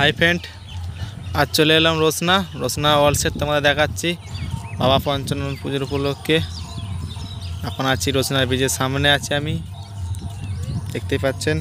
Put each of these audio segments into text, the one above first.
Hi friend, আজ চলে এলাম রোসনা ওয়ালসেট তোমাদের দেখাচ্ছি বাবা পঞ্চানন পুজোর উপলক্ষে। এখন আছি রোসনার ব্রিজের সামনে আছি আমি, দেখতেই পাচ্ছেন।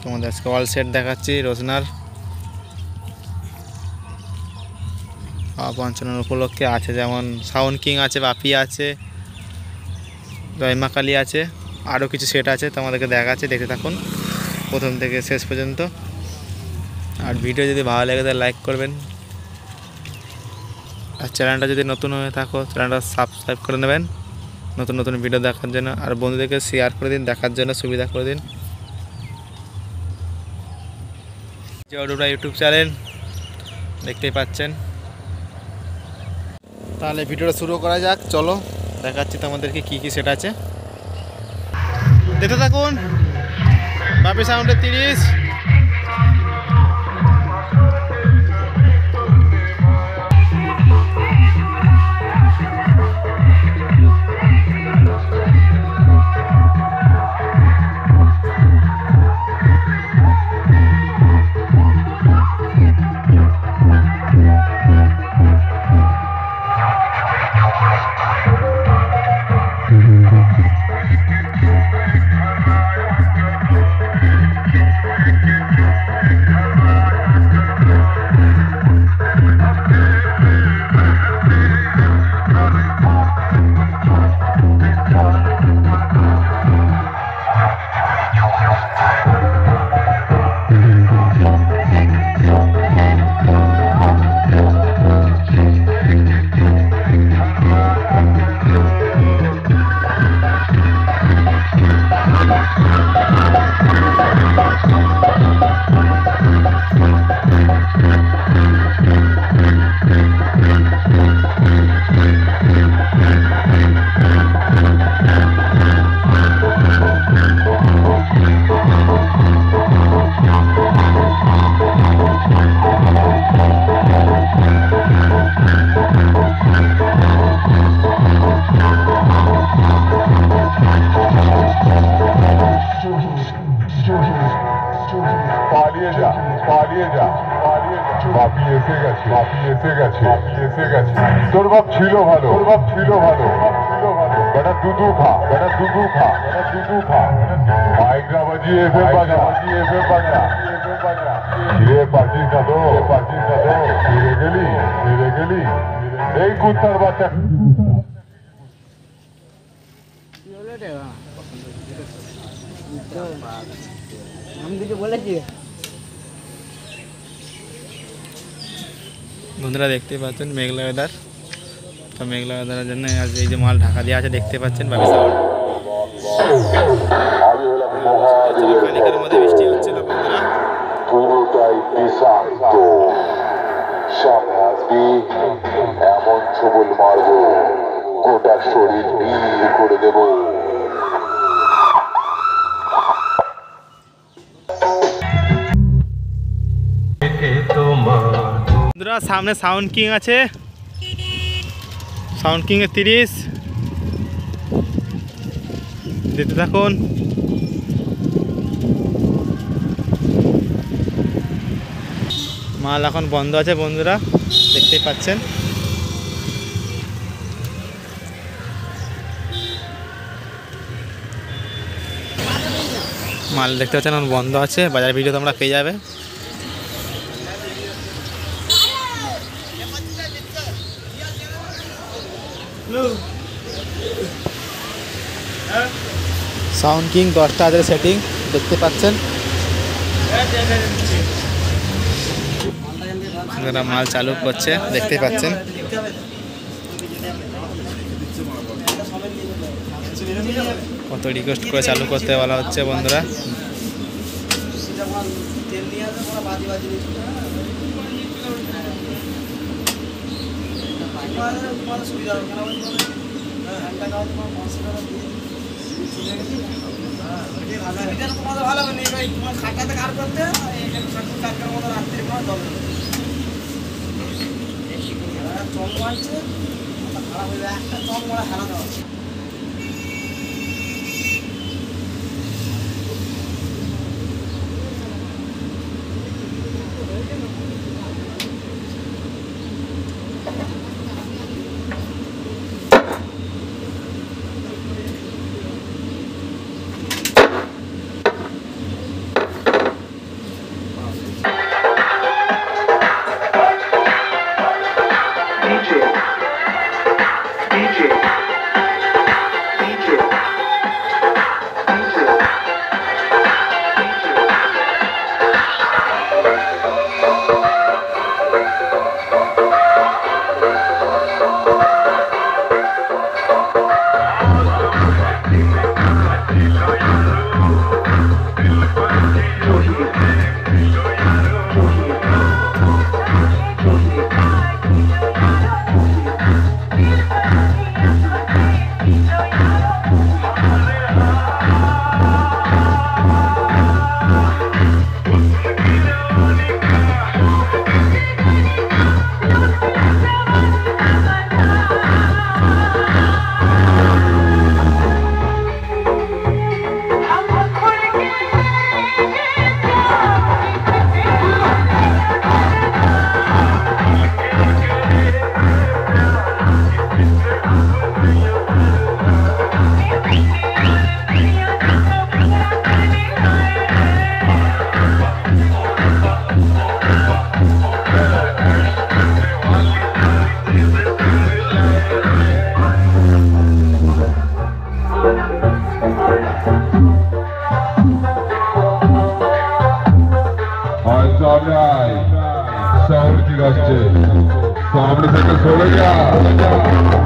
তোমাদের আজকে ওয়ালসেট দেখাচ্ছি রোসনার বাবা পঞ্চানন উপলক্ষে। আছে যেমন সাউন্ড কিং আছে, বাপি আছে, জয়মা কালী আছে, আরও কিছু সেট আছে তোমাদেরকে দেখাচ্ছে। দেখতে থাকুন প্রথম থেকে শেষ পর্যন্ত। আর ভিডিও যদি ভালো লাগে তাহলে লাইক করবেন, আর চ্যানেলটা যদি নতুন হয়ে থাকো চ্যানেলটা সাবস্ক্রাইব করে নেবেন নতুন নতুন ভিডিও দেখার জন্য। আর বন্ধুদেরকে শেয়ার করে দিন, দেখার জন্য সুবিধা করে দিন। জয়ডুরা ইউটিউব চ্যানেল দেখতেই পাচ্ছেন। তাহলে ভিডিওটা শুরু করা যাক, চলো দেখাচ্ছি তোমাদেরকে কী কী সেট আছে, দেখতে থাকুন। বাপি সাউন্ডের 30। তোর বাপ ছিল ভালো, বেটা দুধু খা, মাইকরা বাজিয়ে এফএম বাজা, হিরে পার্টির কাদো, ফিরে গেলি এই কুত্তার বাচ্চা। আমি কিছু বলেছি? বন্ধুরা দেখতেই পাচ্ছেন মেঘলা ওয়েদার, তো মেঘলা ওয়েদারের জন্য আজ এই যে মাল ঢাকা দিয়ে আছে দেখতে পাচ্ছেন। বাপি সাউন্ড খানিকের মধ্যে বৃষ্টি হচ্ছিল বন্ধুরা। এমন ছবল মারবো গোটা শরীর নীল করে দেব। বন্ধুরা সামনে সাউন্ড কিং আছে, সাউন্ড কিং এর 30 দেখতে থাকুন। মাল এখন বন্ধ আছে বন্ধুরা, দেখতেই পাচ্ছেন। মাল দেখতে পাচ্ছেন এখন বন্ধ আছে, বাজার ভিডিও তোমরা পেয়ে যাবে। সাউন্ড কিং 10টা হাজারের সেটিং দেখতে পাচ্ছেন। মাল চালু করছে দেখতেই পাচ্ছেন। কত রিকোয়েস্ট করে চালু করতে বলা হচ্ছে বন্ধুরা। তোমাদের ভালো হবে ভাই, তোমার খাটাতে কার করতে চারটার মতো রাত্রি কোনো দল চল মারছে খারাপ হয়ে যায়, একটা চল মারা হারা দেওয়া। सामने आए साउंड की रास्ते सामने से छोड़ गया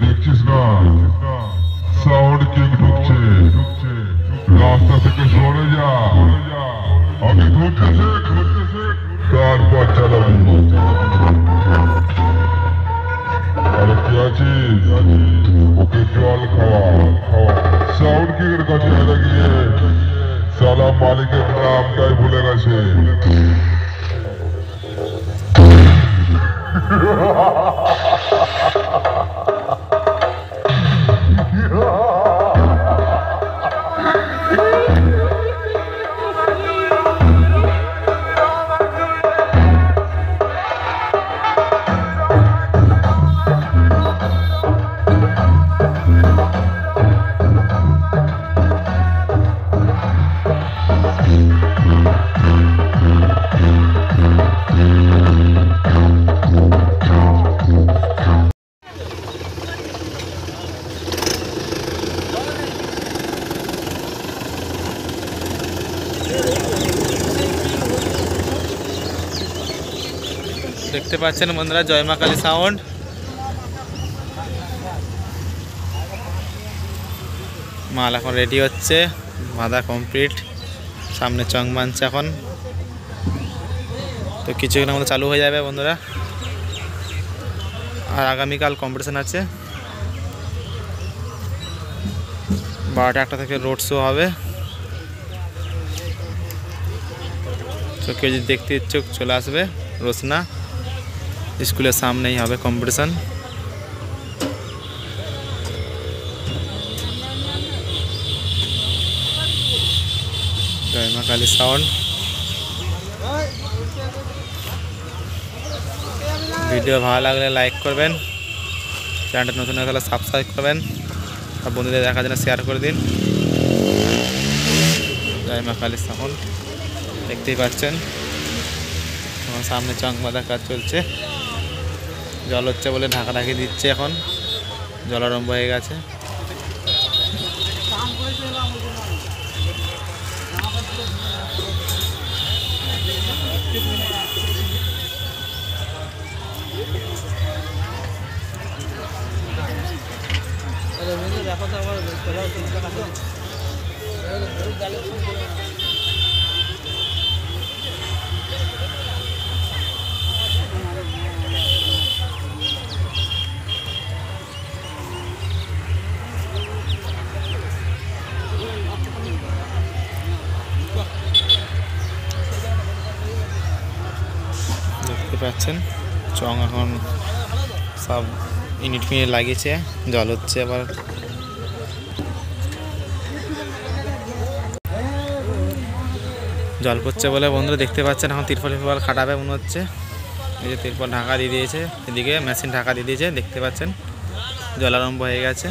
দেখছিস না সাউন্ড কিং ঢুকছে রাস্তা থেকে সরে যা আগে ধরতে শেখ তারপর চালাবি আরে কি আছিস ওকে জল খাওয়া সাউন্ড কিং এর কাছে গিয়ে সালা মালিকের নামটাই ভুলে গেছে দেখতে পাচ্ছেন বন্ধুরা জয় মা কালী সাউন্ড মাল এখন রেডি হচ্ছে বাঁধা কমপ্লিট সামনে চং বানছে এখন তো কিছুক্ষণের মধ্যে চালু হয়ে যাবে বন্ধুরা আর আগামীকাল কম্পিটিশন আছে 12টা 1টা থেকে রোড শো হবে তো কেউ যদি দেখতে ইচ্ছুক চলে আসবে রোশনা স্কুলের সামনেই হবে কম্পিটিশন জয় মা কালী সাউন্ড ভিডিও ভালো লাগলে লাইক করবেন চ্যানেলটা নতুন হয়ে গেলে সাবস্ক্রাইব করবেন আর বন্ধুদের দেখার জন্য শেয়ার করে দিন জয় মা কালী সাউন্ড দেখতেই পাচ্ছেন আমার সামনে চং বাঁধার কাজ চলছে জল হচ্ছে বলে ঢাকাঢাকি দিচ্ছে এখন জল আরম্ভ হয়ে গেছে দেখতে পাচ্ছেন চং এখন সব ইউনিট ফিনিট লাগিয়েছে, জল হচ্ছে আবার। জল পড়ছে বলে বন্ধুরা দেখতে পাচ্ছেন এখন তিরপল ফিরপল খাটাবে মনে হচ্ছে। এই যে তিরপল ঢাকা দিয়ে দিয়েছে, এদিকে মেশিন ঢাকা দিয়ে দিয়েছে, দেখতে পাচ্ছেন জল আরম্ভ হয়ে গেছে।